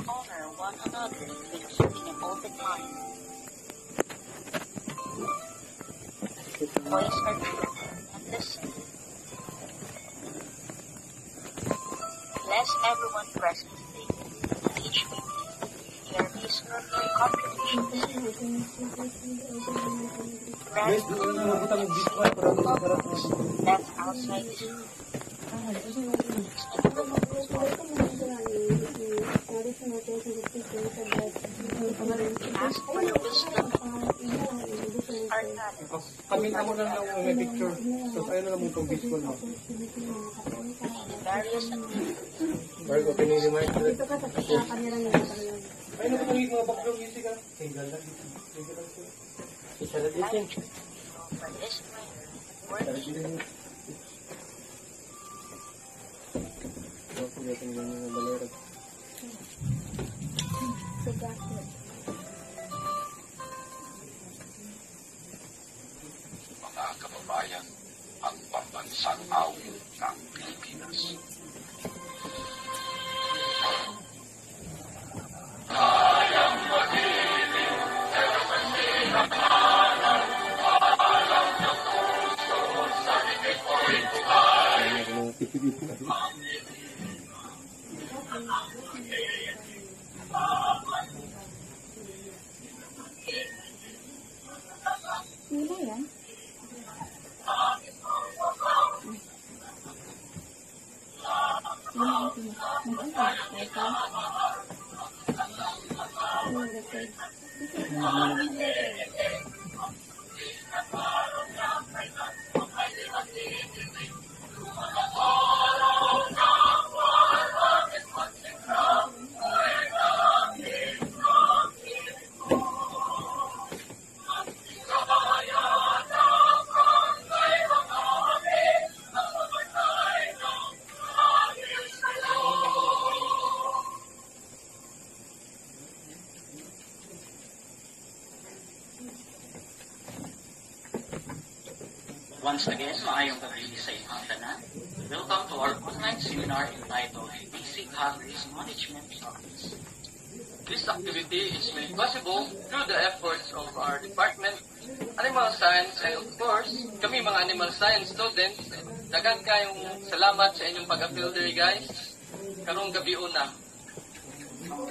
honor one another with keeping an open mind. Voice our truth and listen. Bless everyone present today, and each week hear his or her contributions. Grant left outside this room. Ask for the wisdom our knowledge. Kami na mo lang may picture. So, ayun na lang mo itong visual mo. In various activities. Margo, pinili-mind ko. Dito ka sa kamera niya. Ayun na kung mga background music ka. Single lang. Single lang siya. Isa lang din. For this minor, worthy. Mga kababayan, ang pambansang awit ng Pilipinas. Kayang magiging pero masinapanan, alam ng puso sa likod ko'y buhay. Sino yan? Once again, maayong gabi sa inyong tanan. Welcome to our online seminar entitled Basic Hobbies Management Practice. This activity is made possible through the efforts of our department, Animal Science, and of course, kami mga Animal Science students. Dagan kayong salamat sa inyong pag-appeal diri guys. Karong gabi una.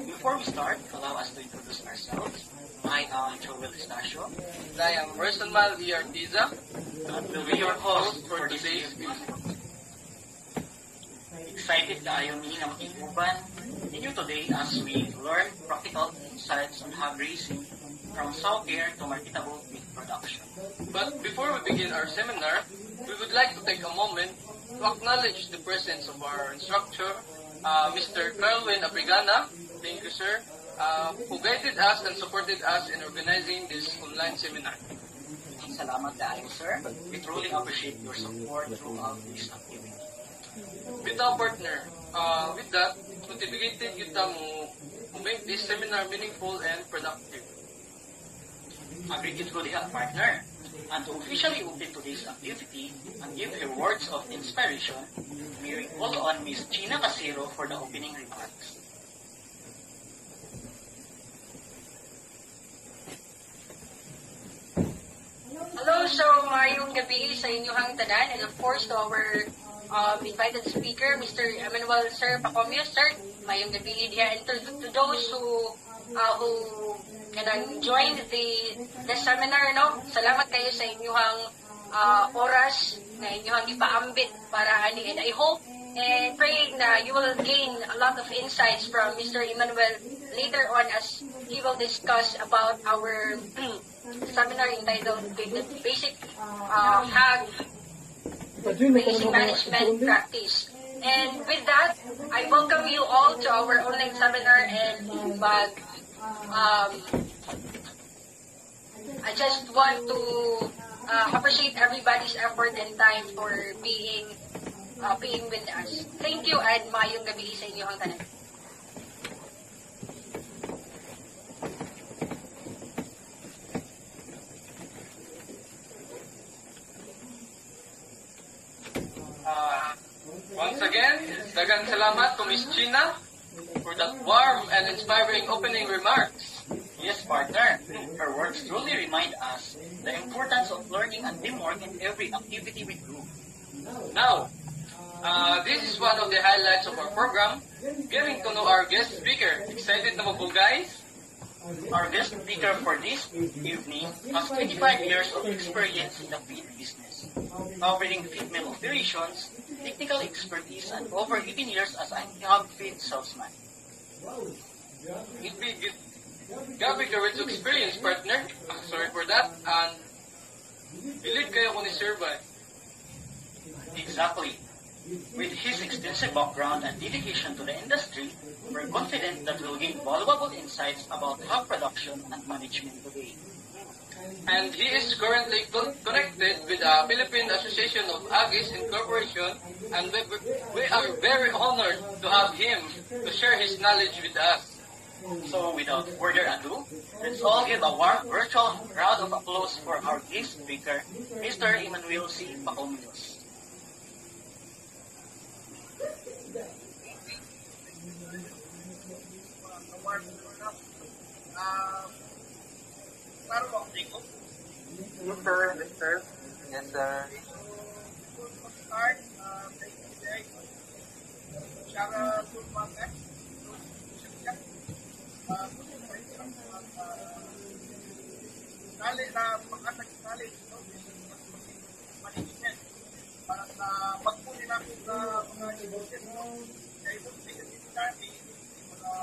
Before we start, allow us to introduce ourselves. I am Joel Estacio. I am Rosenmal E. Artiza. And will be your host for today's visit. Excited tayo ni na makiuban ninyo today as we learn practical insights on hog raising from sow care to marketable meat production. But before we begin our seminar, we would like to take a moment to acknowledge the presence of our instructor, Mr. Carlwin Abrigana. Thank you, sir, who guided us and supported us in organizing this online seminar. Salamat tayo, sir. We truly appreciate your support throughout this activity. With our partner, with that, motivated kita mo make this seminar meaningful and productive. Agree ko diha, partner. And to officially open today's activity and give her words of inspiration, may we call on Ms. Gina Casero for the opening remarks. Hello, so maayong gabi sa inyong tanan, and of course to our invited speaker, Mr. Emmanuel Sir Pacomio. Sir, maayong gabi diha, and to those who kanang join the seminar, no? Salamat kayo sa inyong oras na inyong ipaambit para ani, and I hope and praying na you will gain a lot of insights from Mr. Emmanuel later on as he will discuss about our seminar entitled the Basic Hog Raising Management Practice. And with that, I welcome you all to our online seminar, and I just want to appreciate everybody's effort and time for being with us. Thank you, and maayong gabi sa inyo ang tanan. Once again, dagang salamat to Ms. Gina for that warm and inspiring opening remarks. Yes, partner. Her words truly remind us the importance of learning and teamwork in every activity we do. Now, this is one of the highlights of our program, getting to know our guest speaker. Excited na ba po, guys? Our guest speaker for this evening has 25 years of experience in the feed business, covering feed mill operations, technical expertise, and over 18 years as a hog feed salesman. Gabi ka to experience, partner. Sorry for that. And bilid kayo ko ni Sir Bad. Exactly. With his extensive background and dedication to the industry, we're confident that we'll gain valuable insights about hog production and management today. And he is currently connected with the Philippine Association of Aggies Incorporation, and we are very honored to have him to share his knowledge with us. So without further ado, let's all give a warm virtual round of applause for our guest speaker, Mr. Emmanuel C. Pacomilos. Yes, sir. Yes, sir. Yes, sir. Para sa pagpuli namin sa mga negosyo, kaya ito significant namin mga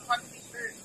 pag-research,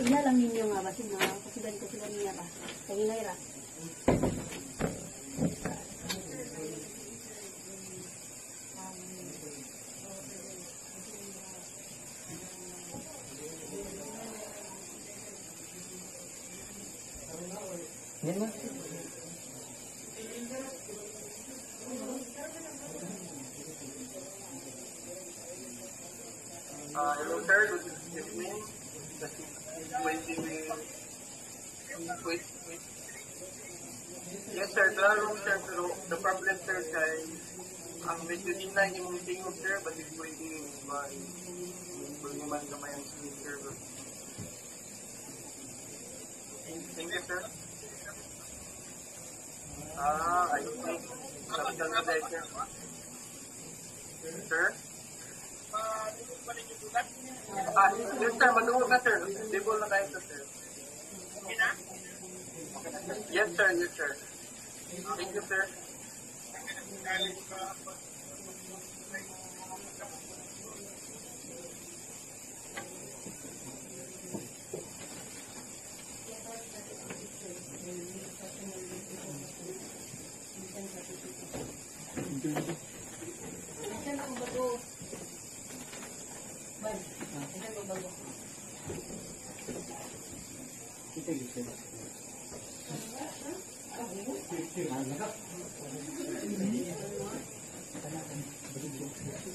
Ina lang ninyo nga ba sino kasigan niya ba? Kaya ra. Yan na. Hello, sir. Good evening. Wait. Yes, sir. Klaro, sir. Pero the problem, sir, kay ang medyo din na yung tingog, sir, but it's waiting by naman kamay ang screen, sir. Thank you, sir. I think capital na dahil, sir. Sir? Yes, sir. Madungog na, sir. Stable na tayo, sir. Yes, sir. Yes, sir. Thank you, sir.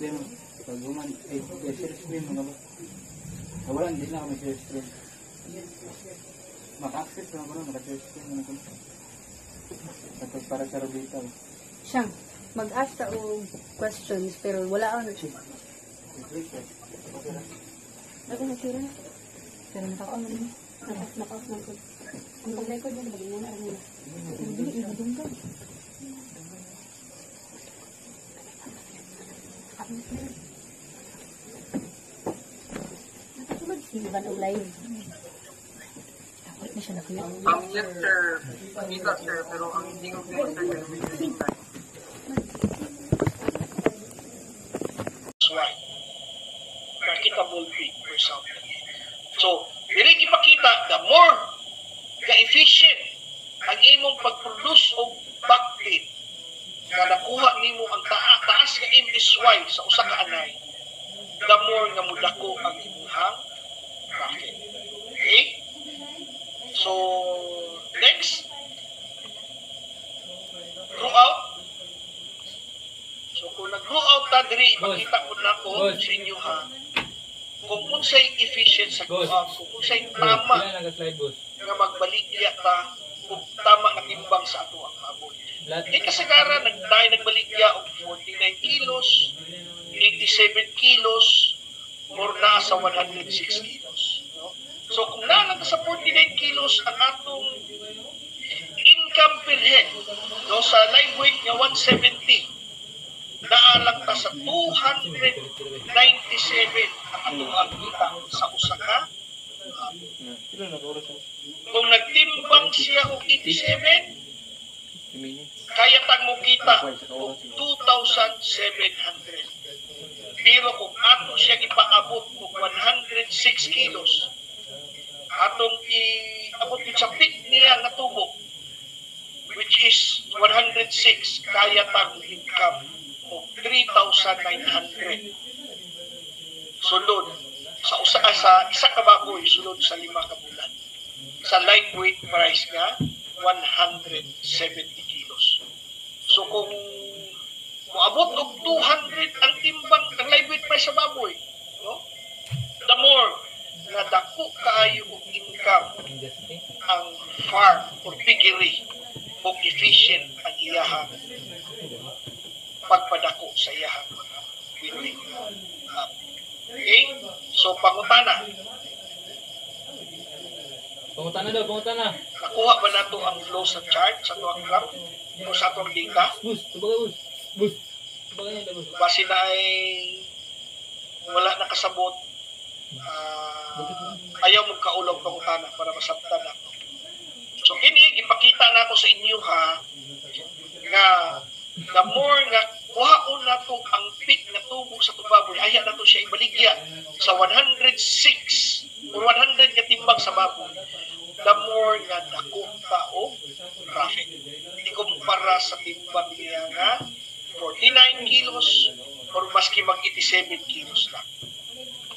stream. Pag human, share stream mga ba? Wala, hindi na kami share stream. Maka-access na ako na, maka-share stream na ako. Tapos para sa Robita. Siyang, mag-ask ta og questions, pero wala ako na siya. Ako nasira na. Pero naka-on na niya. Naka-off na ko. Ang pag-record na, bagay na nila. Hindi, ibadong ka. Nakatulad si Ivan ang live. Dapat na siya nakuya. Yes, sir. Kita, sir. Pero ang hindi ko pinasa yun. Why? Marketable fee for something. So, dili ipakita, the more ka-efficient ang imong pag-produce o backplate na nakuha nimo ang taas nga MSY sa usa ka anay, the more nga mudako ang imong profit. Okay? So, next, grow out. So, kung nag-grow out ta, diri, ipakita ko na ko sa inyo ha, kung unsay efficient sa grow out, kung unsay tama nga magbaligya ta, kung tama nga timbang sa ato ang baboy. Di kasagara, nagbaligya og 49 kilos, 87 kilos, or na sa 106 kilos. No? So, kung nalang sa 49 kilos ang atong income per head, no, sa live weight nga 170, naalang ta sa 297 ang atong kita sa usa ka. Kung nagtimbang siya og 87, kaya tag mo kita og 2,700. Pero kung ato siya ipaabot og 106 kilos, atong iabot sa peak niya nga tubo, which is 106, kaya tag income og 3,900. Sulod sa isa ka baboy, sulod sa 5 ka bulan. Sa lightweight price nga 170 kilos. So kung moabot og 200 ang timbang ang lightweight price sa baboy, no? The more na dako kaayo og income ang farm or piggery o efficient ang iyahang pagpadako sa iyahang mga piggery. Okay? So pangutana. Pangutana. Nakuha ba nato ang flow sa chart sa tuwang graph o sa tuwang data? Bus. Base na ay wala nakasabot, ayaw mong kaulaw pangutana para masabtan nato. So kini ipakita na ko sa inyo ha nga the more nga kuhaon nato ang peak na tubo sa baboy, aya nato siya ibaligya sa 106 or 100 nga timbang sa baboy, the more nga dako ta og profit. Hindi kumpara sa timbang niya nga 49 kilos or maski mag 87 kilos lang.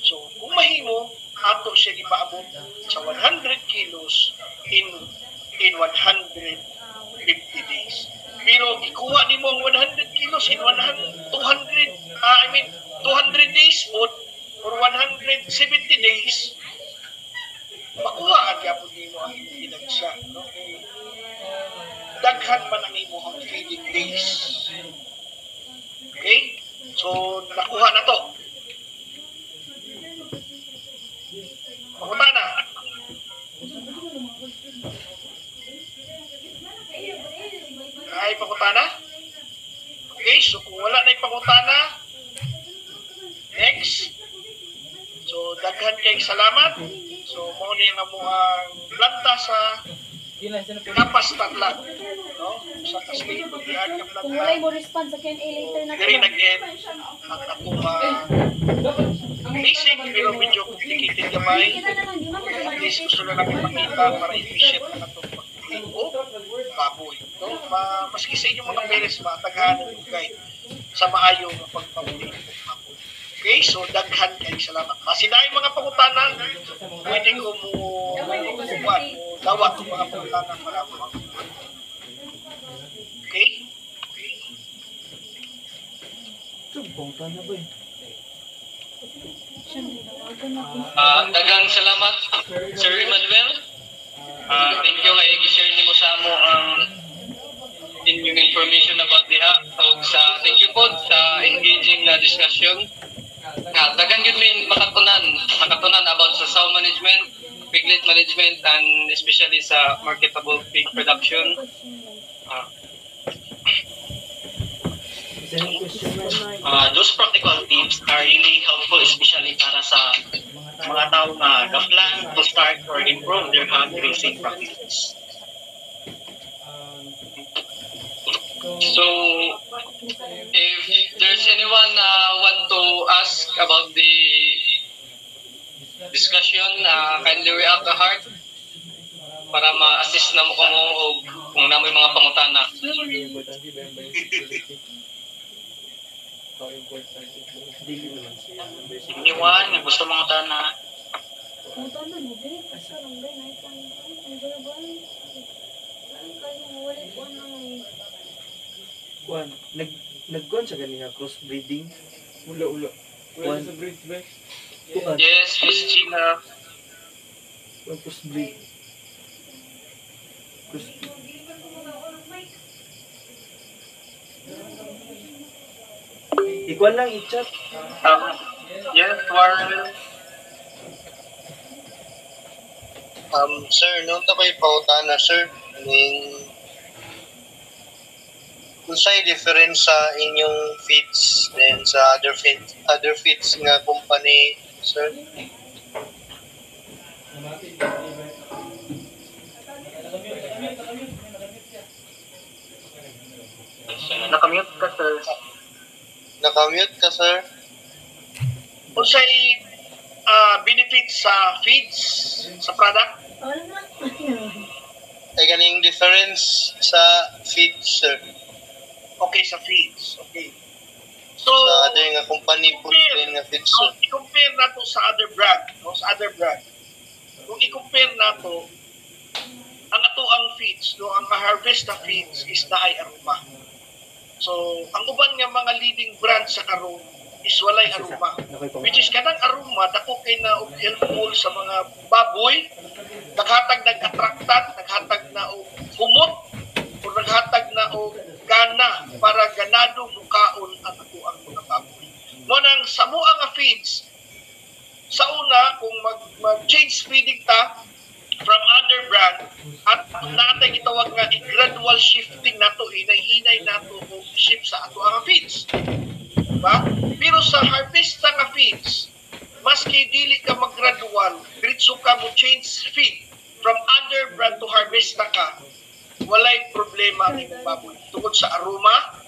So kung mahimo, ato siya ipaabot sa 100 kilos in 150 days. Pero ikuha nimo ang 100 kilos in 200 days or 170 days, makuha ang yapon nimo ang pinagsa, no? Daghan pa nang imo ang feeding days. Okay? So nakuha na to. Pakunta na. Ay, pangutana? Okay, so kung wala na yung pangutana, next. So, daghan kayong salamat. So, mao ni nga mo ang planta sa Kapas Tatlan. No? Sa kasli, pag-iaan ka Kung planta. wala mo respond sa Q&A later na Diri nag-end ang atong basic pero medyo complicated gamay. At least gusto na namin makita para efficient na itong pag-iing o baboy. No? Maski sa inyong mga beres, matagahan ng guide sa maayo ng pagpapuli ng baboy. Okay, so daghan kayo salamat. Masinay mga pangutanan, pwede ko mo dawat ng mga pangutanan para mo. Okay? Bongtan na ba eh? Dagang salamat, Sir Emmanuel. Thank you kay i-share nimo sa amo ang inyong information about diha. Thank you po sa engaging na discussion. Dagan yun min makatunan about sa sound management, piglet management, and especially sa marketable pig production. Those practical tips are really helpful, especially para sa mga tao na ga-plan to start or improve their hog raising practices. So, if there's anyone want to ask about the discussion, kindly react to heart para ma-assist na mo kamo o kung na may mga pangutana. Anyone na gusto mga tana? Juan, nagkuhan sa ganina crossbreeding. Ulo. Juan sa breed ba? Yes, Miss Gina. Crossbreed. Ikuan lang i-chat. Yes, Warren. Sir, noon ta ko'y pautana, sir. Kung sa'y difference sa inyong feeds then sa other feeds nga company, sir? Nakamute ka, sir. Nakamute ka, sir? Kung sa'y benefit sa feeds, sa product? Ay ganing difference sa feeds, sir. Okay, sa feeds. Okay. So, sa other nga company po din nga feeds, sir. I-compare na to sa other brand. No? Sa other brand. Kung i-compare na to, ang ato ang feeds, no? Ang ma-harvest na feeds is na ay aroma. So, ang uban nga mga leading brand sa karon is walay aroma. Which is kanang aroma, dako kay na helpful sa mga baboy, naghatag ng attractant, naghatag na og humot, o naghatag na og gana para ganado mukaon ang ato ang mga baboy. Mo nang sa mo nga feeds, sa una kung mag-change feeding ta from other brand at natay gitawag nga gradual shifting nato, hinay-hinay nato o shift sa ato ang feeds. Diba? Pero sa harvest nga feeds, maski dili ka mag-gradual, diretso ka mo change feed from other brand to harvest ka, walay problema ang imong baboy. Tungod sa aroma,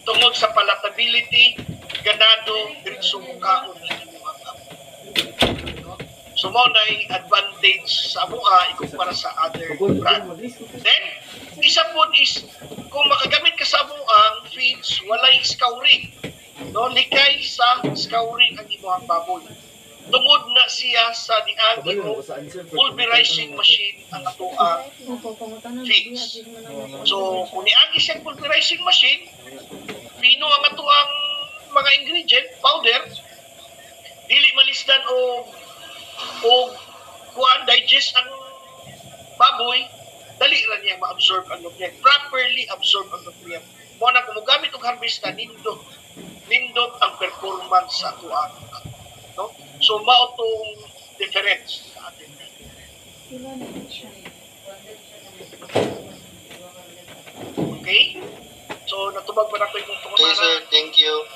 tungod sa palatability, ganado, diretso mo kaon ang imong baboy. So mo na advantage sa amuha ikumpara sa other brand. Then, isa po is, kung makagamit ka sa amuang feeds, walay scouring. No, likay sa scouring ang imong baboy. Tungod na siya sa diagi mo pulverizing machine ang atoang feeds. So, kung niagi siyang pulverizing machine, pino ang atoang mga ingredient, powder, dili malisdan o kuan digest ang baboy, dali ra niya ma-absorb ang nutrient, properly absorb ang nutrient. Mo na kung gamit og harvest na nindot ang performance sa atoang, no? So mao tong difference sa atin. Okay? So natubag pa na ko yung tungkol. Okay, sir. Thank you.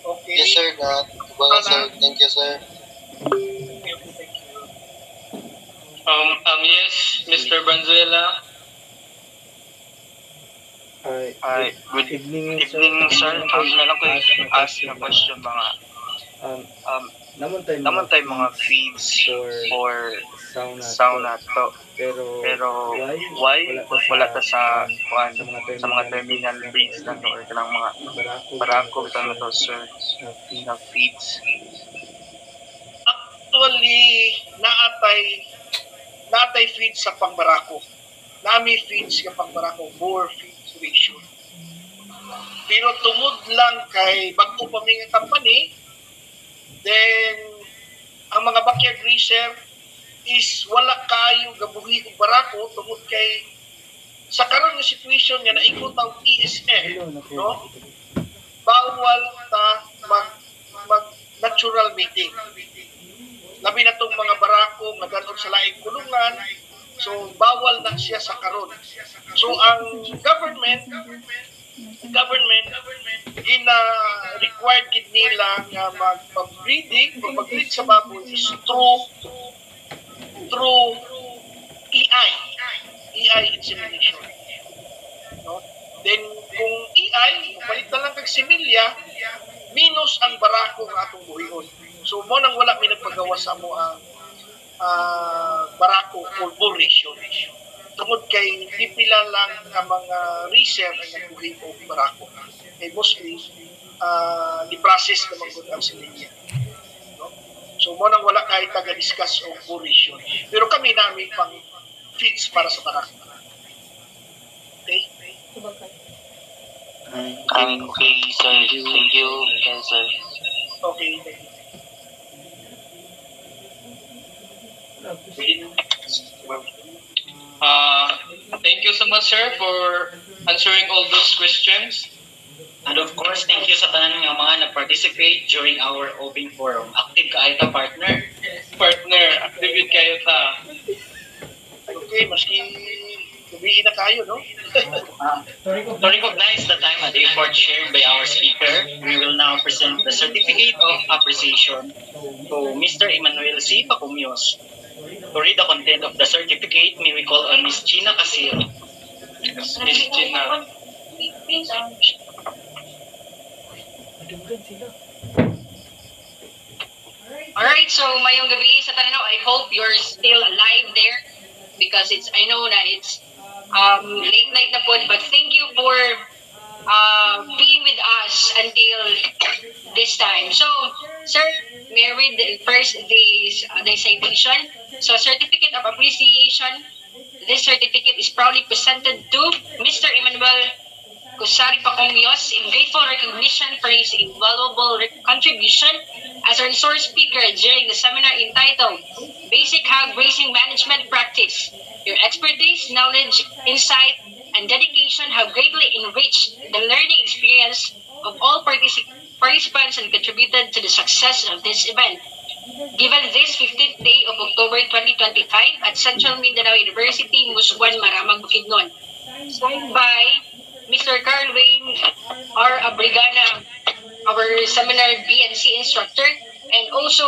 Okay. Yes, sir. Natubag sir. Thank you, sir. Yes, Mr. Branzuela. Hi, Good evening, evening, sir. Meron ko ask na question mga naman tayo mga feeds for sauna to. Pero why wala ta sa mga terminal breeds na to or kanang mga barako na to, sir, na feeds? Actually, naatay feeds sa pangbarako. Nami feeds sa pangbarako, boar feeds ratio. Pero tungod lang kay bago pa mga company, then ang mga backyard racer is wala kayo gabuhi og barako tungod kay sa karon nga situation nga naikot ang ESL, no? Bawal ta mag natural mating. Labi na tong mga barako nga danon sa laing kulungan, so bawal na siya sa karon. So ang government gina required gid nila nga mag-breeding o mag-breed sa baboy is through EI insemination. No? Then kung EI, palit na lang kag similya, minus ang barako nga atong buhion. So mo nang wala mi nagpagawa sa mo ang barako or bull ratio. Tungod kay pipila lang ang mga racer ang nagbuhi o barako. Kay mostly di-process naman gud ang similya. No? So mo nang wala kay taga-discuss o bull ratio. Pero kami namin pang feeds para sa barako. Okay? Okay, sir. Thank you, sir. Okay, thank you. Thank you so much, sir, for answering all those questions. And of course, thank you sa tanan nga mga nag-participate during our open forum. Active ka ito, partner. Partner, activate kayo ta. Okay, maski tubiin na kayo, no? To recognize the time and effort shared by our speaker, we will now present the Certificate of Appreciation to Mr. Emmanuel C. Pacumyos. To read the content of the certificate, may we call on Ms. Gina Casiro. Miss Gina. Alright, so mayong gabi sa tanong, I hope you're still alive there because I know na it's late night na po, but thank you for being with us until this time. So, sir, may I read first the citation. So, Certificate of Appreciation. This certificate is proudly presented to Mr. Emmanuel Kusari Pacumyos in grateful recognition for his invaluable contribution as a resource speaker during the seminar entitled Basic Hog Raising Management Practice. Your expertise, knowledge, insight, and dedication have greatly enriched the learning experience of all participants and contributed to the success of this event. Given this 15th day of October 2025 at Central Mindanao University, Musguan, Maramag, Bukidnon. Signed by Mr. Carl Wayne R. Abrigana, our seminar BNC instructor, and also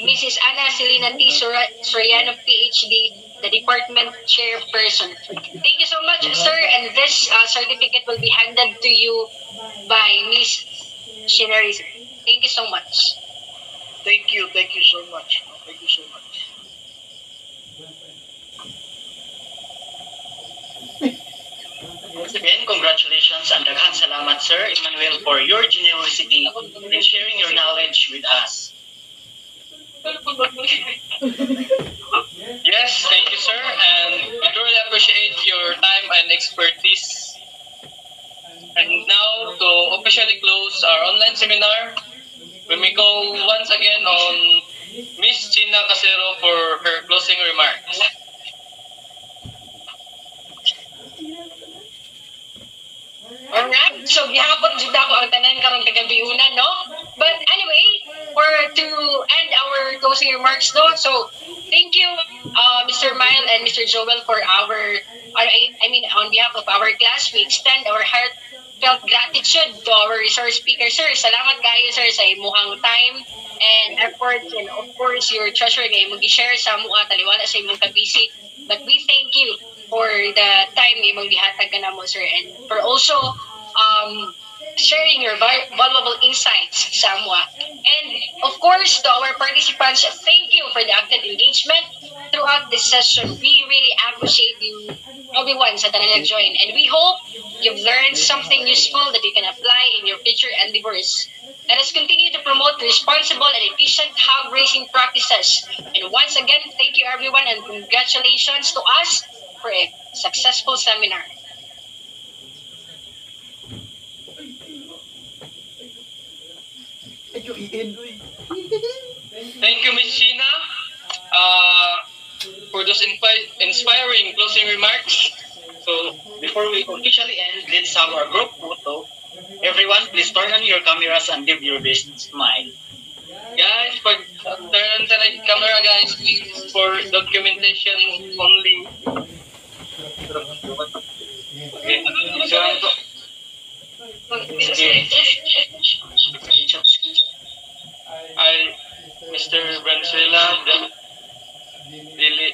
Mrs. Ana Celina T. Soriano, PhD, the department chairperson. Thank you so much, sir, and this certificate will be handed to you by Ms. Shinari. Thank you so much. Thank you so much. Thank you so much. Once again, congratulations and daghan salamat, Sir Emmanuel, for your generosity in sharing your knowledge with us. Yes, thank you, sir, and we truly appreciate your time and expertise. And now, to officially close our online seminar, we may call once again on Miss Gina Casero for her closing remarks. Alright, so gihapon jud ako ang tanan karong kagabi-una, no? But anyway, to end our closing remarks, no? So, thank you, Mr. Mile and Mr. Joel for on behalf of our class, we extend our heartfelt gratitude to our resource speaker, sir. Salamat kayo, sir, sa imuhang time and efforts, and of course, your treasure nga imong gi-share sa mga taliwala sa imong kabisi. But we thank you for the time imong gihatag ka namo, sir, and for also sharing your valuable insights sa MOA. And of course, to our participants, thank you for the active engagement throughout this session. We really appreciate you, everyone, sa tanan nag-join. And we hope you've learned something useful that you can apply in your future endeavors. Let us continue to promote responsible and efficient hog raising practices. And once again, thank you, everyone, and congratulations to us for a successful seminar. Thank you, Miss Sheena, for those inspiring closing remarks. So, before we officially end, let's have our group photo. Everyone, please turn on your cameras and give your best smile. Guys, turn on the camera, guys, please, for documentation only. Okay, so I, Mr. Branzuela, Dili.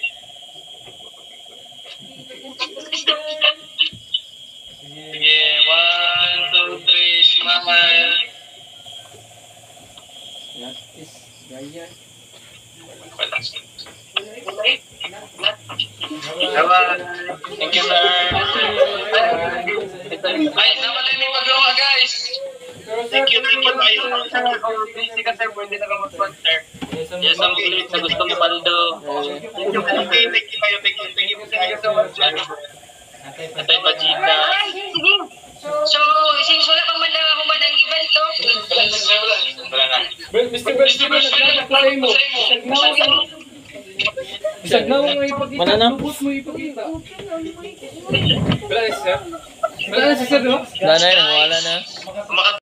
Sige, 1, 2, 3, smile. Thank you, sir. Ay, nawala yung magawa, guys. Thank you kayo. Busy ka, sir. Pwede na ka mag-sponsor. Yes, ang bilis na gusto mo, Paldo. Thank you kayo. Atay Pachita. So, since wala pang man lang human ang event, no? Wala na. Mr. Branzuela, nagkakasay mo. Bisag na mo ipakita. Lubos mo ipakita. Wala na si sir. Wala na si sir, no? Wala na, wala na.